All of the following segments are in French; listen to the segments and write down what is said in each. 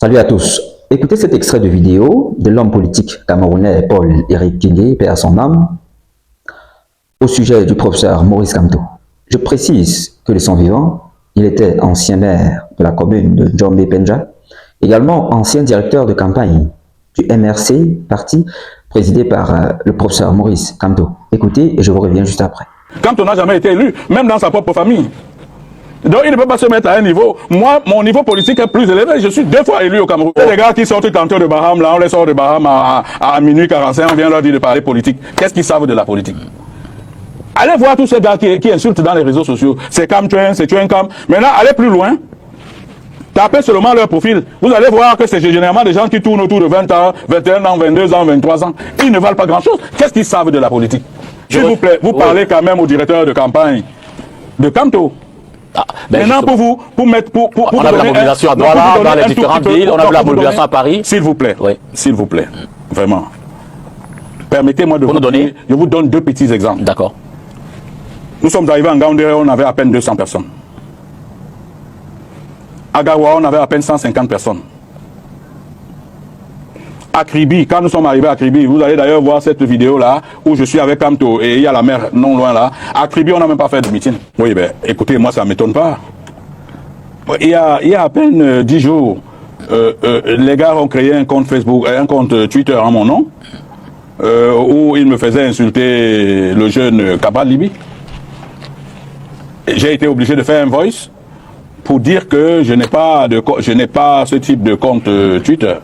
Salut à tous. Écoutez cet extrait de vidéo de l'homme politique camerounais Paul-Éric Tingué, paix à son âme, au sujet du professeur Maurice Kamto. Je précise que de son vivant, il était ancien maire de la commune de Djombe-Penja, également ancien directeur de campagne du MRC, parti présidé par le professeur Maurice Kamto. Écoutez et je vous reviens juste après. Kamto n'a jamais été élu, même dans sa propre famille. Donc il ne peut pas se mettre à un niveau. Moi, mon niveau politique est plus élevé. Je suis 2 fois élu au Cameroun. Il y a des gars qui sortent tantôt de Baham, là, on les sort de Baham à minuit 45, on vient leur dire de parler politique. Qu'est-ce qu'ils savent de la politique? Allez voir tous ces gars qui insultent dans les réseaux sociaux. C'est Kamtuen, c'est Tuenkam. Maintenant, allez plus loin. Tapez seulement leur profil. Vous allez voir que c'est généralement des gens qui tournent autour de 20 ans, 21 ans, 22 ans, 23 ans. Ils ne valent pas grand-chose. Qu'est-ce qu'ils savent de la politique? S'il vous plaît, vous parlez quand même au directeur de campagne de Kamto. Ah, maintenant, pour mettre, on a vu la mobilisation à Douala, dans les différentes villes, on a vu la mobilisation à Paris. S'il vous plaît, oui. S'il vous plaît, vraiment. Permettez-moi de vous donner, je vous donne 2 petits exemples. D'accord. Nous sommes arrivés en Gaoundéré, on avait à peine 200 personnes. À Gawa, on avait à peine 150 personnes. À Kribi, quand nous sommes arrivés à Kribi, vous allez d'ailleurs voir cette vidéo-là, où je suis avec Kamto et il y a la mer non loin là. À Kribi, on n'a même pas fait de meeting. Oui, ben, écoutez, moi, ça ne m'étonne pas. Il y a à peine 10 jours, les gars ont créé un compte Facebook, un compte Twitter en mon nom, où ils me faisaient insulter le jeune Kabal Libi. J'ai été obligé de faire un voice pour dire que je n'ai pas ce type de compte Twitter.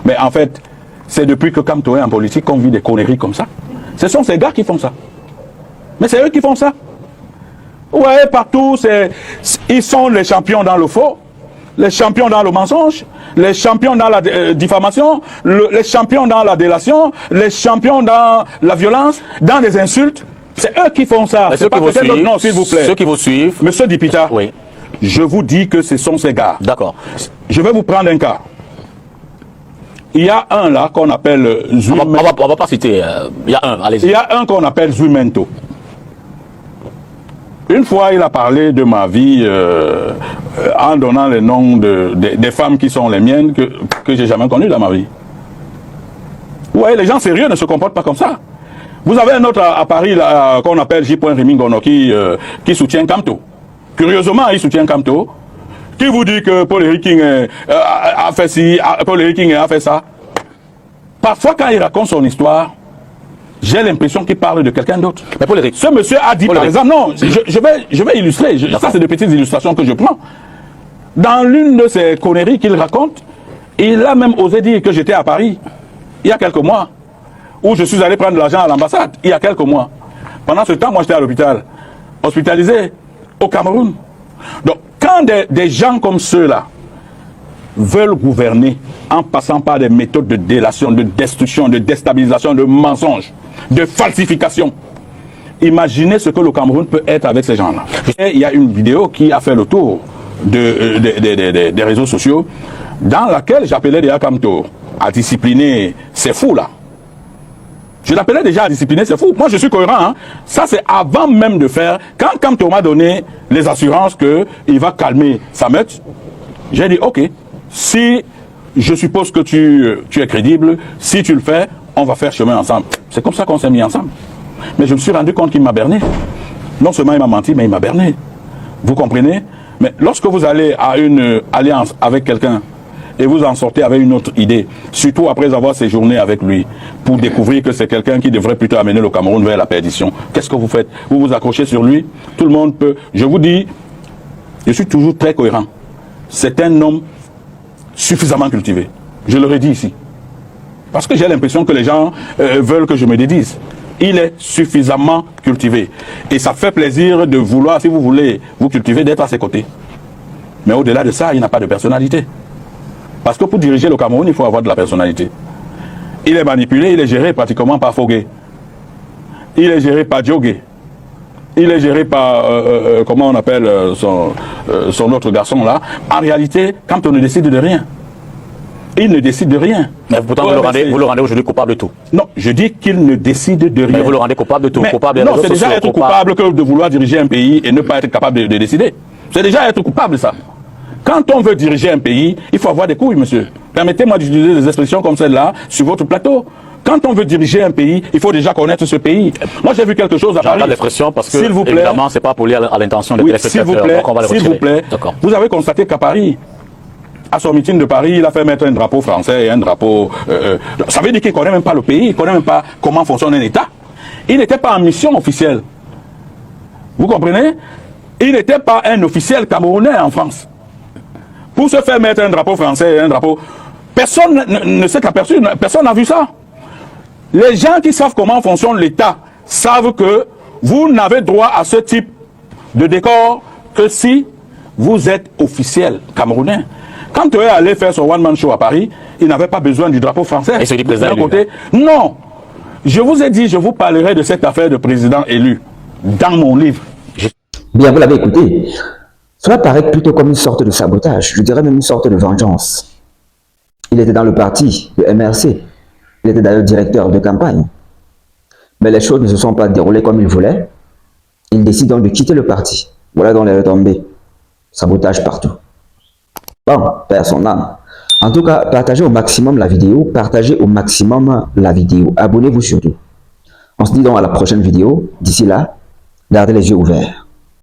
Mais en fait, c'est depuis que Kamto est en politique qu'on vit des conneries comme ça. Ce sont ces gars qui font ça. Mais c'est eux qui font ça. Ouais, partout, ils sont les champions dans le faux, les champions dans le mensonge, les champions dans la diffamation, les champions dans la délation, les champions dans la violence, dans les insultes. C'est eux qui font ça. C'est pas peut-être d'autres. Non, s'il vous plaît. Ceux qui vous suivent. Monsieur Dipita, oui. Je vous dis que ce sont ces gars. D'accord. Je vais vous prendre un cas. Il y a un là qu'on appelle Zumento. On va pas citer. Il y a un, allez-y. Il y a un qu'on appelle Zumento. Une fois, il a parlé de ma vie en donnant les noms des femmes qui sont les miennes que j'ai jamais connues dans ma vie. Ouais, les gens sérieux ne se comportent pas comme ça. Vous avez un autre à Paris qu'on appelle J. Rimingono qui soutient Kamto. Curieusement, il soutient Kamto. Qui vous dit que Paul-Éric King a fait ci, Paul-Éric King a fait ça? Parfois, quand il raconte son histoire, j'ai l'impression qu'il parle de quelqu'un d'autre. Mais Paul-Éric, ce monsieur a dit, par exemple, non, je vais illustrer. Ça, c'est de petites illustrations que je prends. Dans l'une de ces conneries qu'il raconte, il a même osé dire que j'étais à Paris, il y a quelques mois, où je suis allé prendre de l'argent à l'ambassade, il y a quelques mois. Pendant ce temps, moi, j'étais à l'hôpital, hospitalisé au Cameroun. Donc, quand des gens comme ceux-là veulent gouverner en passant par des méthodes de délation, de destruction, de déstabilisation, de mensonges, de falsification, imaginez ce que le Cameroun peut être avec ces gens-là. Il y a une vidéo qui a fait le tour des réseaux sociaux dans laquelle j'appelais déjà Kamto à discipliner ces fous-là. Je l'appelais déjà à discipliner, c'est fou. Moi, je suis cohérent. Hein. Ça, c'est avant même de faire. Quand Kamto m'a donné les assurances qu'il va calmer sa meute, j'ai dit, OK, si je suppose que tu es crédible, si tu le fais, on va faire chemin ensemble. C'est comme ça qu'on s'est mis ensemble. Mais je me suis rendu compte qu'il m'a berné. Non seulement il m'a menti, mais il m'a berné. Vous comprenez? Mais lorsque vous allez à une alliance avec quelqu'un, et vous en sortez avec une autre idée, surtout après avoir séjourné avec lui, pour découvrir que c'est quelqu'un qui devrait plutôt amener le Cameroun vers la perdition. Qu'est-ce que vous faites? Vous vous accrochez sur lui, tout le monde peut... Je vous dis, je suis toujours très cohérent. C'est un homme suffisamment cultivé. Je le redis ici. Parce que j'ai l'impression que les gens veulent que je me dédise. Il est suffisamment cultivé. Et ça fait plaisir de vouloir, si vous voulez vous cultiver, d'être à ses côtés. Mais au-delà de ça, il n'a pas de personnalité. Parce que pour diriger le Cameroun, il faut avoir de la personnalité. Il est manipulé, il est géré pratiquement par Fogué. Il est géré par Djogé. Il est géré par, comment on appelle son autre garçon là. En réalité, quand on ne décide de rien, il ne décide de rien. Mais pourtant, vous le rendez aujourd'hui coupable de tout. Non, je dis qu'il ne décide de rien. Mais vous le rendez coupable de tout. Coupable non, c'est déjà être coupable que de vouloir diriger un pays et ne pas être capable de décider. C'est déjà être coupable, ça. Quand on veut diriger un pays, il faut avoir des couilles, monsieur. Permettez-moi d'utiliser des expressions comme celle-là sur votre plateau. Quand on veut diriger un pays, il faut déjà connaître ce pays. Moi, j'ai vu quelque chose à Paris. J'entends l'expression parce que, s'il vous plaît, évidemment, c'est pas poli à l'intention des téléspectateurs. S'il vous plaît, vous avez constaté qu'à Paris, à son meeting de Paris, il a fait mettre un drapeau français et un drapeau... ça veut dire qu'il ne connaît même pas le pays, il ne connaît même pas comment fonctionne un État. Il n'était pas en mission officielle. Vous comprenez? Il n'était pas un officiel camerounais en France. Pour se faire mettre un drapeau français et un drapeau... Personne ne s'est aperçu, personne n'a vu ça. Les gens qui savent comment fonctionne l'État savent que vous n'avez droit à ce type de décor que si vous êtes officiel camerounais. Quand tu es allé faire son one-man show à Paris, il n'avait pas besoin du drapeau français. Et c'est du président élu. Côté. Non. Je vous ai dit, je vous parlerai de cette affaire de président élu dans mon livre. Bien, vous l'avez écouté. Cela paraît plutôt comme une sorte de sabotage, je dirais même une sorte de vengeance. Il était dans le parti, le MRC. Il était d'ailleurs directeur de campagne. Mais les choses ne se sont pas déroulées comme il voulait. Il décide donc de quitter le parti. Voilà donc les retombées. Sabotage partout. Bon, perd son âme. En tout cas, partagez au maximum la vidéo. Partagez au maximum la vidéo. Abonnez-vous surtout. On se dit donc à la prochaine vidéo. D'ici là, gardez les yeux ouverts.